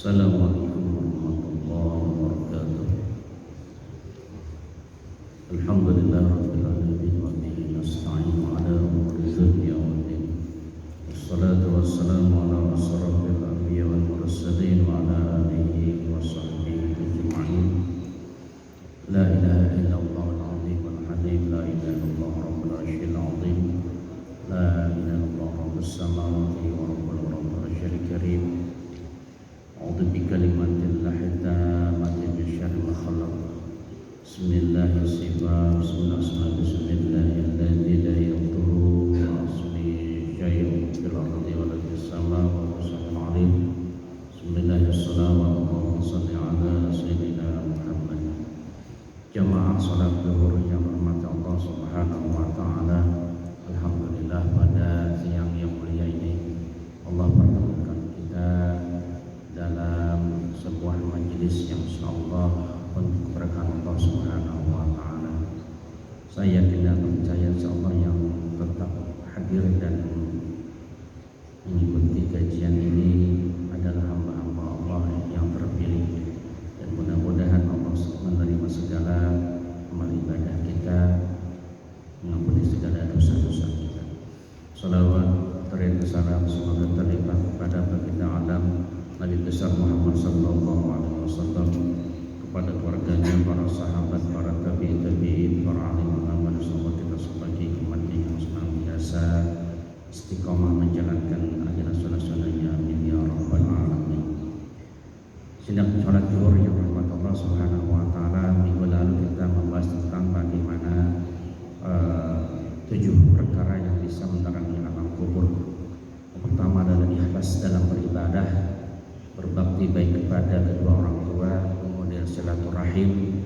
Assalamualaikum warahmatullahi wabarakatuh. Alhamdulillah rabbil alamin wa bihi nasta'inu ala umuri dunya waddin. Wassalatu wassalamu ala asyrafil anbiya wal mursalin wa ala alihi wa sahbihi ajma'in. La ilaha illallah al-azim al-halim, la ilaha illallah rabbul arsyil azim, la ilaha illallah rabbus samawati wa rabbul arsyil karim. A'udzu bikalimatillahi tammati min syarri ma khalaq. Bismillahirrahmanirrahim. Bismillahilladzi la yadurru ma'a ismihi syai'un fil ardi wa la fis samaa'i wa huwa as-sami'ul 'aliim. Bismillahirrahmanirrahim. Shalli 'ala sayyidina Muhammad. Jamaah salat zuhur yang dirahmati Allah Subhanahu wa taala. Alhamdulillah pada siang yang mulia ini Allah pertemukan kita dalam sebuah majelis yang insyaallah untuk keberkahan Allah Subhanahu wa taala. Saya tidak percaya insyaallah yang tetap hadir dan mengikuti kajian ini adalah hamba-hamba Allah yang terpilih, dan mudah-mudahan Allah menerima segala amal ibadah kita, mengampuni segala dosa-dosa kita. Salawat serta salam semoga terlimpah kepada baginda alam Nabi besar Muhammad sallallahu alaihi wasallam, kepada keluarganya, para sahabat, para tabi'in, para alim ulama, semoga kita sebagai umat yang senantiasa istiqomah menjalankan ajaran sunnah-sunnahnya, amin ya rabbal alamin. Sidang salat zuhur yang dirahmati Allah Subhanahu wa taala, minggu lalu kita membahas tentang bagaimana 7 perkara yang bisa menerangi alam kubur. Yang pertama adalah ikhlas dalam beribadah, berbakti baik kepada kedua orang tua, kemudian silaturahim.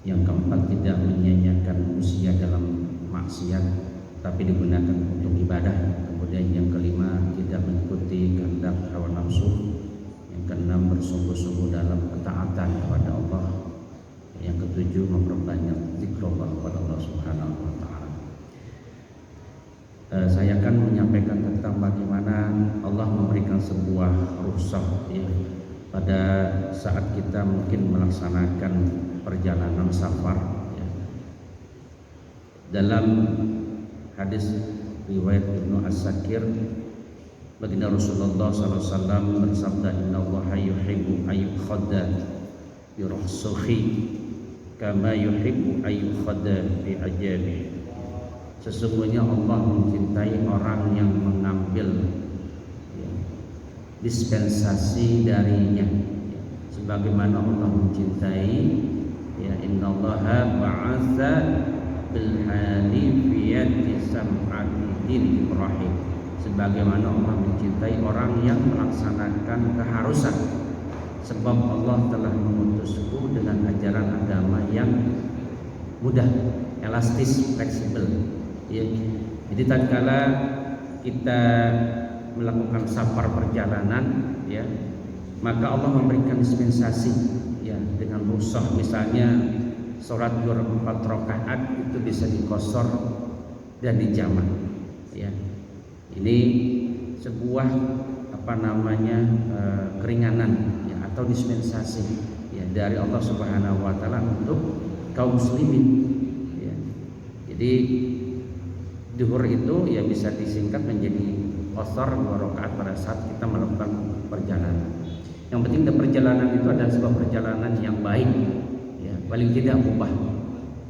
Yang keempat, tidak menyanyiakan usia dalam maksiat tapi digunakan untuk ibadah. Kemudian yang kelima, tidak mengikuti kehendak hawa nafsu. Yang keenam, bersungguh-sungguh dalam ketaatan kepada Allah. Yang ketujuh, memperbanyak zikrullah kepada Allah Subhanahu wa taala. Saya akan menyampaikan tentang bagaimana Allah memberikan sebuah rukhsah ya, pada saat kita mungkin melaksanakan perjalanan safar ya. Dalam hadis riwayat Ibnu As-Sakir, baginda Rasulullah SAW bersabda, Inna Allaha yuhibbu ayyukhadda bi rukhsihi kama yuhibbu ayyukhadda bi ajabihi. Sesungguhnya Allah mencintai orang yang mengambil ya, dispensasi darinya ya, sebagaimana Allah mencintai ya, innallaha ba'atsa bil hanifiyati sam'ati din Ibrahim, sebagaimana Allah mencintai orang yang melaksanakan keharusan, sebab Allah telah mengutusku dengan ajaran agama yang mudah, elastis, fleksibel. Ya, jadi tatkala kita melakukan safar perjalanan, ya, maka Allah memberikan dispensasi, ya, dengan rukhsah. Misalnya sholat zuhur 4 rakaat itu bisa dikosor dan dijamak. Ya, ini sebuah keringanan, ya, atau dispensasi, ya, dari Allah Subhanahu Wa Taala untuk kaum muslimin. Ya, jadi zuhur itu ya bisa disingkat menjadi qashar 2 rakaat pada saat kita melakukan perjalanan. Yang penting di perjalanan itu adalah sebuah perjalanan yang baik, ya, paling tidak mubah.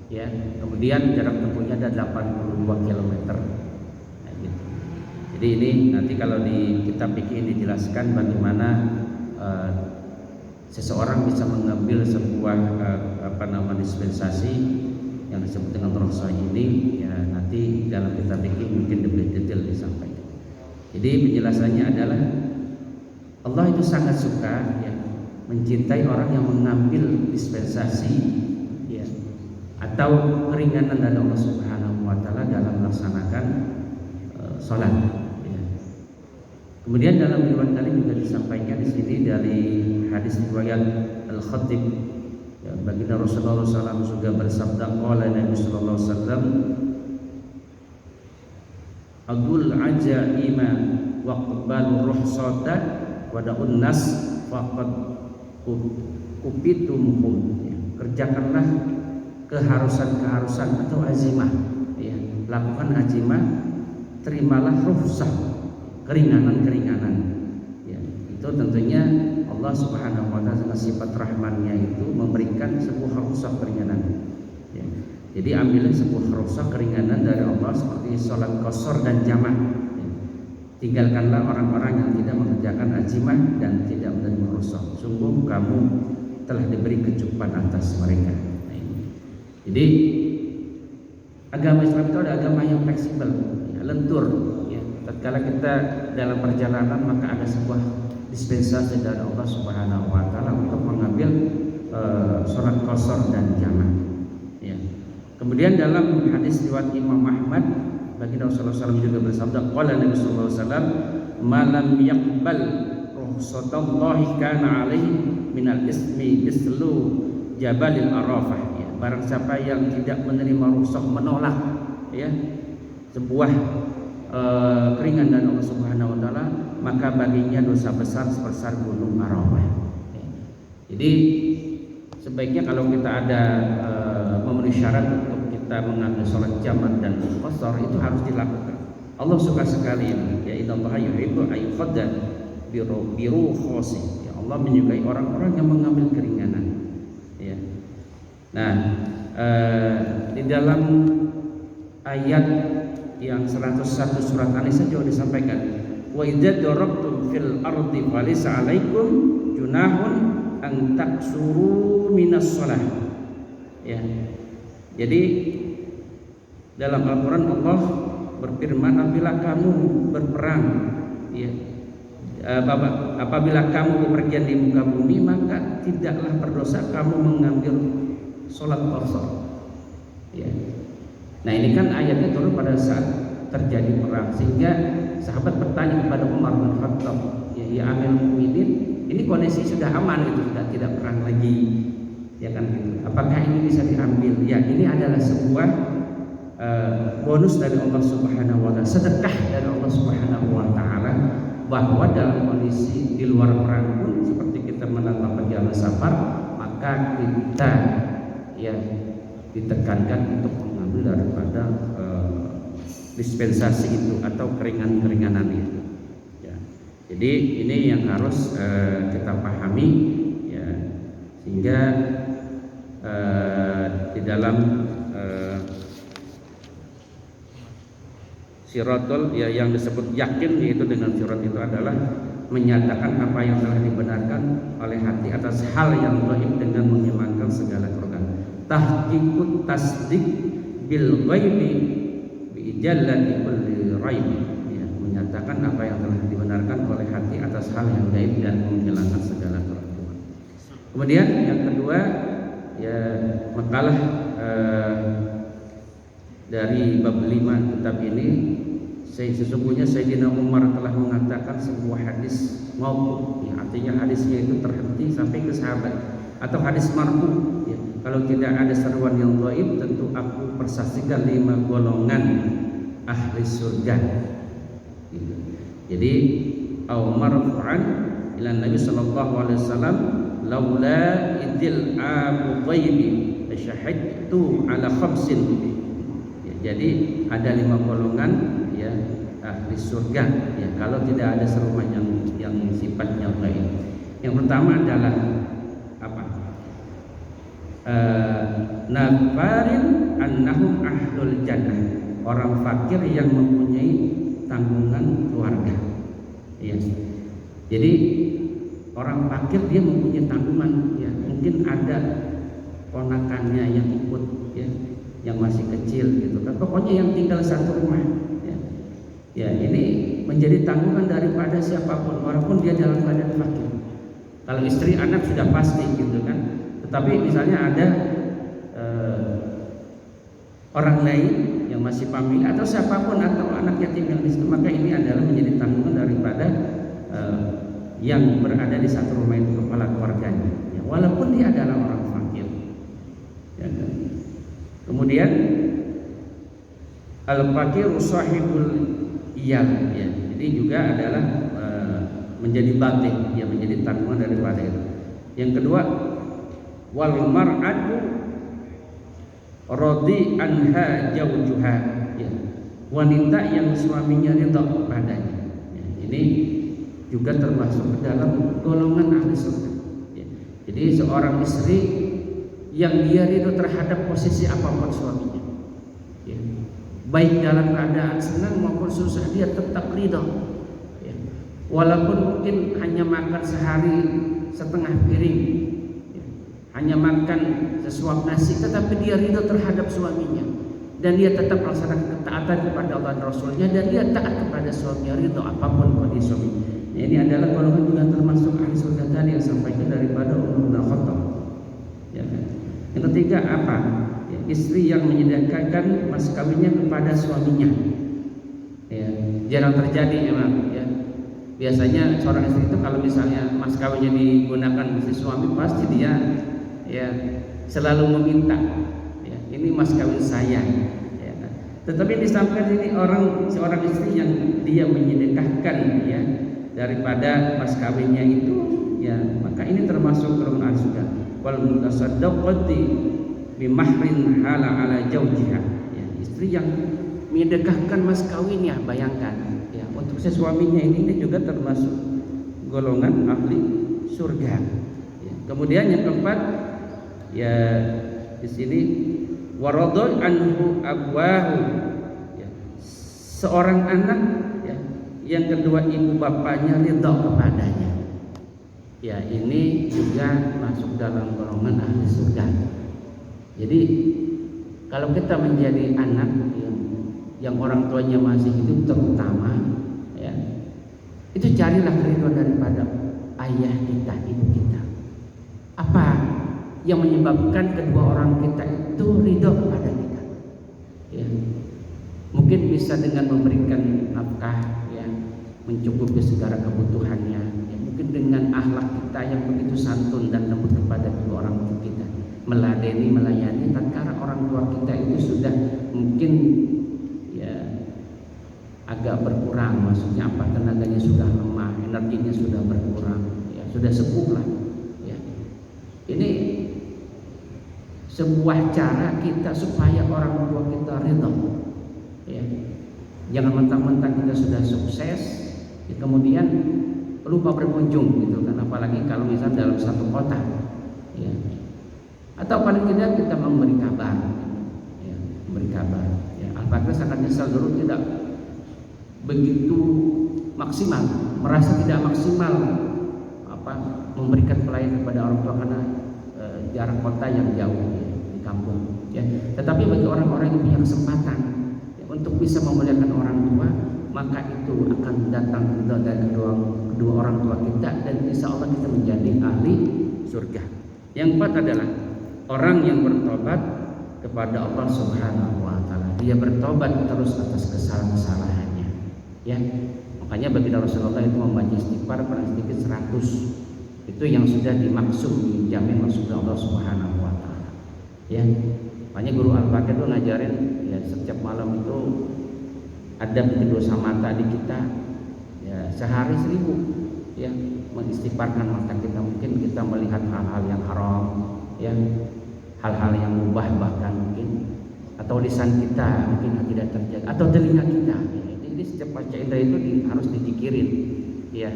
Ya, kemudian jarak tempuhnya ada 82 km. Nah, gitu. Jadi ini nanti kalau di kitab fikih dijelaskan bagaimana seseorang bisa mengambil sebuah dispensasi yang disebut dengan rukhsah ini, ya, nanti dalam kitab fikih mungkin lebih detail disampaikan. Jadi penjelasannya adalah Allah itu sangat suka, ya, mencintai orang yang mengambil dispensasi, ya, atau keringanan dari Allah Subhanahu wa taala dalam melaksanakan salat, ya. Kemudian dalam riwayat lain juga disampaikan di sini dari hadis riwayat Al-Khatib, ya, baginda Rasulullah SAW juga bersabda, qala Nabi sallallahu alaihi wasallam, Agul ajaima wa qabalu ruhsata wa da'un nas faqad kupitumhum, ya. Kerjakanlah keharusan-keharusan atau azimah, ya. Lakukan azimah, terimalah rukhsah, keringanan-keringanan, ya. Itu tentunya Allah Subhanahu wa taala dengan sifat rahmannya itu memberikan sebuah rukhsah keringanan, ya. Jadi ambillah sebuah rukhsah keringanan dari Allah seperti sholat qashar dan jamak, ya. Tinggalkanlah orang-orang yang tidak mengerjakan azimah dan tidak menerima rukhsah. Sungguh kamu telah diberi kecukupan atas mereka. Nah, ini. Jadi agama Islam itu ada agama yang fleksibel, ya, lentur, ya. Tatkala kita dalam perjalanan maka ada sebuah dispensasi dari Allah Subhanahu wa taala untuk mengambil sholat qashar dan jamak, ya. Kemudian dalam hadis riwayat Imam Ahmad, baginda Rasulullah SAW juga bersabda, qala Nabi sallallahu alaihi wasallam, "Malam yaqbal rukhsatallahi kana alaihi minal ismi mislu jabalil arafah." Ya, barang siapa yang tidak menerima rukhsah, menolak, ya, sebuah keringanan dari Allah Subhanahu wa taala, maka baginya dosa besar sebesar gunung Arafah. Ya. Jadi sebaiknya kalau kita ada memenuhi syarat untuk kita mengambil sholat jamak dan qashar, itu harus dilakukan. Allah suka sekali ini, ya, innallaha yuhibbu ayyukhadda biru khosi. Ya, Allah menyukai orang-orang yang mengambil keringanan, ya. Nah, di dalam ayat yang 101 surat An-Nisa juga disampaikan, wa idza darabtum fil ardi falaysa 'alaikum junahun an taksuru minas shalah, ya. Jadi dalam Al-Qur'an Allah berfirman, apabila kamu berperang, ya, apabila kamu bepergian di muka bumi, maka tidaklah berdosa kamu mengambil sholat qashar, ya. Nah, ini kan ayatnya turun pada saat terjadi perang, sehingga sahabat bertanya kepada Umar bin Khattab, ya Amirul Mukminin, ini kondisi sudah aman, itu sudah tidak perang lagi, ya kan, gitu. Apakah ini bisa diambil? Ya, ini adalah sebuah bonus dari Allah Subhanahu wa taala, sedekah dari Allah Subhanahu wa taala, bahwa dalam kondisi di luar perang pun seperti kita menambah perjalanan safar, maka kita, ya, ditekankan untuk mengambil daripada dispensasi itu atau keringan-keringanan itu, ya. Jadi ini yang harus kita pahami, ya, sehingga di dalam siratul, ya, yang disebut yakin, yaitu dengan sirat itu adalah menyatakan apa yang telah dibenarkan oleh hati atas hal yang gaib dengan menghilangkan segala keraguan. Tahqiqut tasdiq bil ghaibi bi ijallati kulli raib, ya, menyatakan apa yang telah dibenarkan oleh hati atas hal yang gaib dan menghilangkan segala keraguan. Kemudian yang kedua, ya, makalah dari bab 5 kitab ini, sesungguhnya Sayyidina Umar telah mengatakan sebuah hadis mauquf, ya, artinya hadisnya itu terhenti sampai ke sahabat, atau hadis marfu, ya. Kalau tidak ada seruan yang gaib, tentu aku persaksikan 5 golongan ahli surga, gitu. Jadi au marfu'an ila Nabi sallallahu alaihi wasallam, laula idil abu ghaibi syahidtu ala khamsin. Jadi ada 5 golongan, ya, ahli surga, ya, kalau tidak ada seruan yang sifatnya gaib. Yang pertama adalah apa? Nafarin annahum ahlul jannah, orang fakir yang mempunyai tanggungan keluarga, ya. Jadi orang fakir dia mempunyai tanggungan, ya, mungkin ada ponakannya yang ikut, ya, yang masih kecil, gitu kan, pokoknya yang tinggal satu rumah, ya. Ya, ini menjadi tanggungan daripada siapapun, walaupun dia dalam keadaan fakir. Kalau istri anak sudah pasti, gitu kan. Tetapi misalnya ada orang lain yang masih famili atau siapapun, atau anak yatim yang di situ, maka ini adalah menjadi tanggungan daripada yang berada di satu rumah itu, kepala keluarganya, ya, walaupun dia adalah orang fakir, ya kan? Kemudian al-fakir sahibul iyal, ya, jadi juga adalah menjadi batin, ya menjadi tanggungan daripada itu. Yang kedua, wal mar'atu radi anha jaujuha, ya, wanita yang suaminya ridha kepadanya, ya, ini juga termasuk dalam golongan ahli surga, ya. Jadi seorang istri yang dia ridho terhadap posisi apapun suaminya, ya, baik dalam keadaan senang maupun susah dia tetap ridho, ya. Walaupun mungkin hanya makan sehari setengah piring, ya, hanya makan sesuap nasi, tetapi dia ridho terhadap suaminya dan dia tetap melaksanakan ketaatan kepada Allah dan Rasulnya, dan dia taat kepada suaminya, ridho apapun kondisi suaminya. Ya, ini adalah golongan juga termasuk ahli surga tadi yang sampaikan daripada Umar bin Khattab, ya kan? Yang ketiga apa? Ya, istri yang menyedekahkan mas kawinnya kepada suaminya, ya, jarang terjadi emang, ya. Biasanya seorang istri itu kalau misalnya mas kawinnya digunakan si suami, pasti dia, ya, selalu meminta, ya, ini mas kawin saya, ya kan? Tetapi disampaikan ini seorang istri yang dia menyedekahkan, ya, daripada mas kawinnya itu, ya, maka ini termasuk golongan surga. Wal mutasaddaqati bimahrin hala ala jaujiha, ya, istri yang menyedekahkan mas kawinnya, bayangkan, ya, untuk suaminya, ini juga termasuk golongan ahli surga, ya. Kemudian yang keempat, ya, di sini waradul anhu abwahu, ya, seorang anak, ya, yang kedua ibu bapaknya ridha kepadanya, ya, ini juga masuk dalam golongan ahli surga. Jadi kalau kita menjadi anak yang orang tuanya masih hidup, terutama, ya, itu carilah ridho daripada ayah kita, ibu kita. Apa yang menyebabkan kedua orang kita itu ridho kepada kita, ya, mungkin bisa dengan memberikan nafkah, ya, mencukupi segala kebutuhannya, ya, mungkin dengan akhlak kita yang begitu santun dan lembut kepada kedua orang tua kita, meladeni, melayani tatkala orang tua kita itu sudah mungkin, ya, agak berkurang, maksudnya apa, tenaganya sudah lemah, energinya sudah berkurang, ya, sudah sepuh lah, ya. Ini sebuah cara kita supaya orang tua kita ridho, ya. Jangan mentang-mentang kita sudah sukses, ya, kemudian lupa berkunjung gitu kan, apalagi kalau misalnya dalam satu kota, ya, atau paling tidak kita memberi kabar, ya, memberi kabar, ya. Al-Fatihah sangat nyesal dulu tidak begitu maksimal, merasa tidak maksimal memberikan pelayanan kepada orang tua karena jarak kota yang jauh, ya, di kampung, ya. Tetapi bagi orang-orang yang punya kesempatan, ya, untuk bisa memuliakan orang tua, maka itu akan datang ridho dari kedua orang tua kita, dan insya Allah kita menjadi ahli surga. Yang empat adalah orang yang bertobat kepada Allah Subhanahu wa taala. Dia bertobat terus atas kesalahan-kesalahannya, ya. Makanya bagi Rasulullah itu membaca istighfar paling sedikit 100. Itu yang sudah dimaksud, dijamin masuk Allah Subhanahu wa taala, ya. Makanya guru Al-Fatihah itu ngajarin, ya, setiap malam itu ada bikin dosa mata di kita, ya, sehari 1000, ya, mengistighfarkan mata kita. Mungkin kita melihat hal-hal yang haram, ya, hal-hal yang mubah bahkan mungkin, atau lisan kita mungkin tidak terjaga, atau telinga kita, ya. Jadi setiap baca itu harus dipikirin, ya.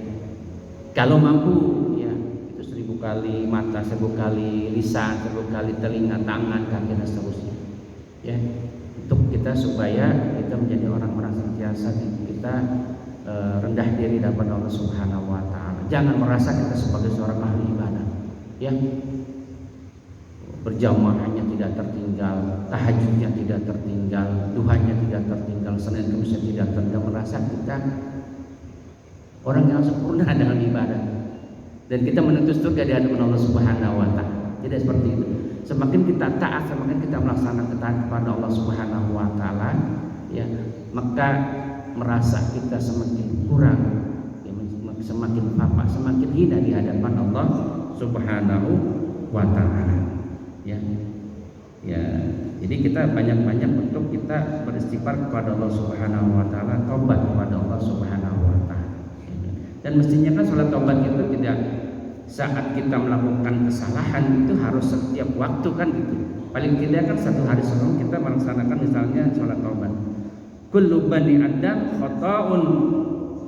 Kalau mampu, ya, itu 1000 kali mata, 1000 kali lisan, 1000 kali telinga, tangan, kaki dan seterusnya, ya. Untuk kita supaya kita menjadi orang-orang senantiasa kita rendah diri dapat Allah Subhanahu wa taala. Jangan merasa kita sebagai seorang ahli ibadah, ya. Berjamaahnya tidak tertinggal, tahajudnya tidak tertinggal, duhanya tidak tertinggal, Senin Kemisnya tidak tertinggal, merasa kita orang yang sempurna dalam ibadah dan kita menuntut surga di hadapan Allah Subhanahu wa taala. Tidak seperti itu. Semakin kita taat, semakin kita melaksanakan ketaatan kepada Allah Subhanahu wa taala, ya, maka merasa kita semakin kurang, ya, semakin apa, semakin hina di hadapan Allah Subhanahu wa taala, ya. Ya, jadi kita banyak-banyak untuk kita beristighfar kepada Allah Subhanahu wa taala, tobat kepada Allah Subhanahu wa taala. Dan mestinya kan sholat taubat itu tidak saat kita melakukan kesalahan, itu harus setiap waktu kan gitu. Paling tidak kan 1 hari sebelum kita melaksanakan misalnya sholat taubat. Kullu bani adam khata'un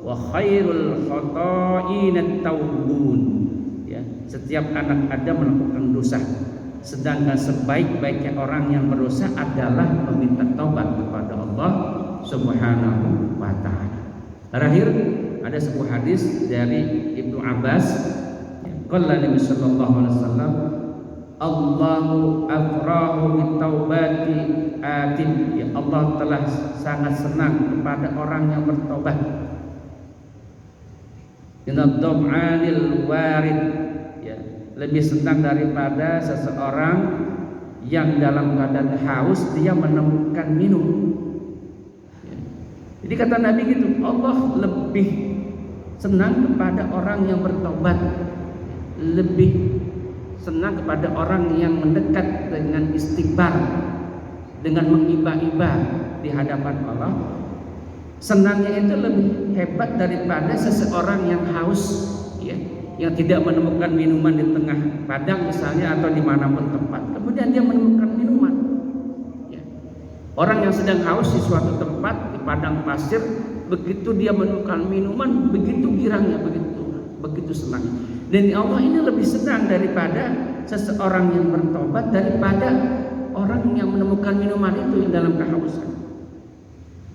wa khairul khata'in at-taubun. Ya, setiap anak Adam melakukan dosa, sedangkan sebaik-baiknya orang yang berdosa adalah meminta taubat kepada Allah Subhanahu wa taala. Terakhir ada sebuah hadis dari Ibnu Abbas, qala Nabi sallallahu alaihi wasallam, Allahu afrahu bitaubati atin. Ya, Allah telah sangat senang kepada orang yang bertobat. Inna dom'anil warid, ya, lebih senang daripada seseorang yang dalam keadaan haus dia menemukan minum. Ya. Jadi kata Nabi gitu, Allah lebih senang kepada orang yang bertobat, lebih senang kepada orang yang mendekat dengan istighfar, dengan mengibah-ibah di hadapan Allah. Senangnya itu lebih hebat daripada seseorang yang haus, ya, yang tidak menemukan minuman di tengah padang misalnya atau dimanapun tempat, kemudian dia menemukan minuman. Ya. Orang yang sedang haus di suatu tempat di padang pasir, begitu dia menemukan minuman, begitu girangnya, begitu senangnya. Dan Allah ini lebih senang daripada seseorang yang bertobat daripada orang yang menemukan minuman itu yang dalam kehausan.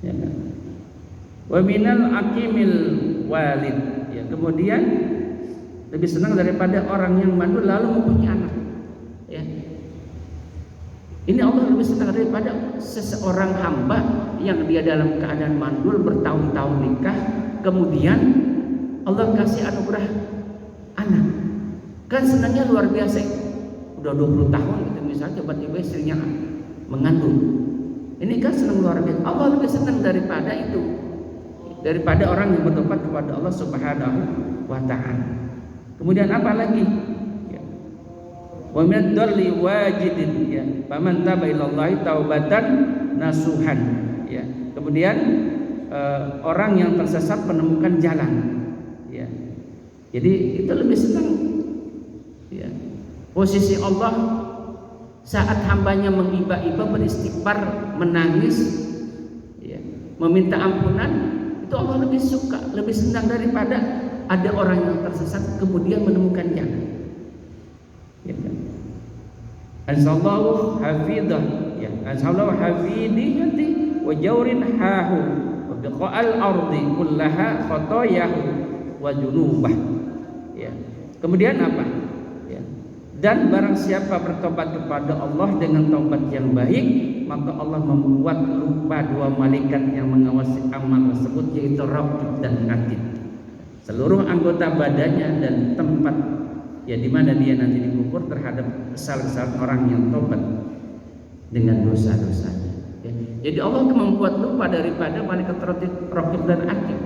Ya kan? Wa minal aqimil walid, ya, kemudian lebih senang daripada orang yang mandul lalu mempunyai anak, ya. Ini Allah lebih senang daripada seseorang hamba yang dia dalam keadaan mandul bertahun-tahun nikah, kemudian Allah kasih anugerah anak. Kan senangnya luar biasa. Udah 20 tahun gitu misalnya, tiba-tiba istrinya mengandung. Ini kan senang luar biasa. Allah lebih senang daripada itu, daripada orang yang bertobat kepada Allah Subhanahu wa taala. Kemudian apa lagi? Ya. Wa min ad-dalli wajidin, ya. Faman taba ilallahi taubatan nasuhan, ya. Kemudian orang yang tersesat menemukan jalan, ya. Jadi itu lebih senang, ya. Posisi Allah saat hambanya mengibah-ibah, beristighfar, menangis, ya, meminta ampunan, itu Allah lebih suka, lebih senang daripada ada orang yang tersesat kemudian menemukan jalan. Ya kan? Ansallahu hafidah, ya. Ansallahu hafidiyati wa jawrin hahu wa biqa'al ardi kullaha khotoyahu wa junubah. Ya. Kemudian apa? Ya. Dan barang siapa bertobat kepada Allah dengan taubat yang baik, maka Allah membuat lupa 2 malaikat yang mengawasi amal tersebut, yaitu Raqib dan Atid. Seluruh anggota badannya dan tempat, ya, di mana dia nanti dikubur terhadap kesalahan orang yang tobat dengan dosa-dosanya. Ya. Jadi Allah membuat lupa daripada malaikat Raqib dan Atid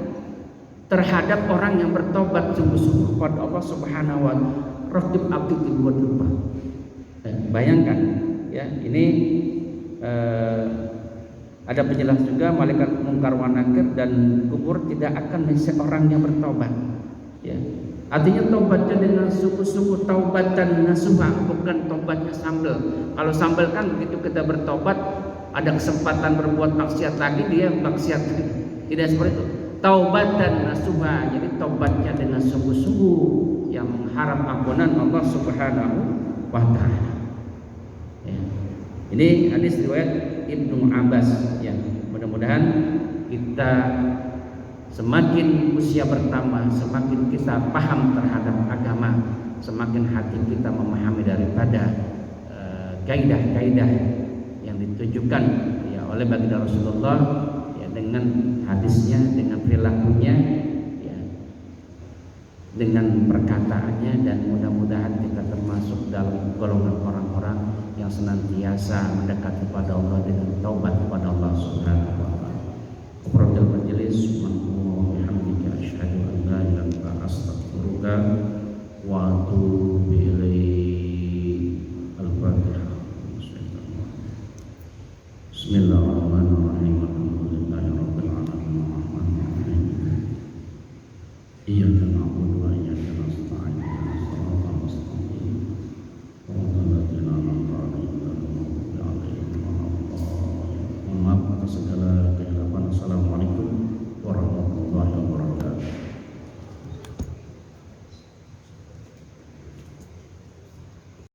terhadap orang yang bertobat sungguh-sungguh kepada Allah Subhanahu wa taala. Raqib Atid dibuat lupa. Bayangkan, ya, ini ada penjelas juga malaikat mungkar wa nakir dan kubur tidak akan mengisi orang yang bertobat, ya. Artinya tobatnya dengan sungguh-sungguh, taubatan nasuha, bukan tobatnya sambal. Kalau sambal kan begitu kita bertobat ada kesempatan berbuat maksiat lagi dia maksiat. Tidak seperti itu. Taubatan nasuha, jadi tobatnya dengan sungguh-sungguh yang mengharap ampunan Allah Subhanahu wa taala. Ya. Ini hadis riwayat Ibnu Abbas, ya. Mudah-mudahan kita semakin usia bertambah, semakin kita paham terhadap agama, semakin hati kita memahami daripada kaidah-kaidah yang ditujukan, ya, oleh baginda Rasulullah, ya, dengan hadisnya, dengan perilakunya, ya, dengan perkataannya, dan mudah-mudahan kita termasuk dalam golongan orang-orang yang senantiasa mendekat kepada Allah dengan taubat kepada Allah Subhanahu wa taala. Qurratul majlis wa bihamdika asyhadu an la ilaha illa anta astaghfiruka wa atubu ilaik. Al-Fatihah. Bismillahirrahmanirrahim.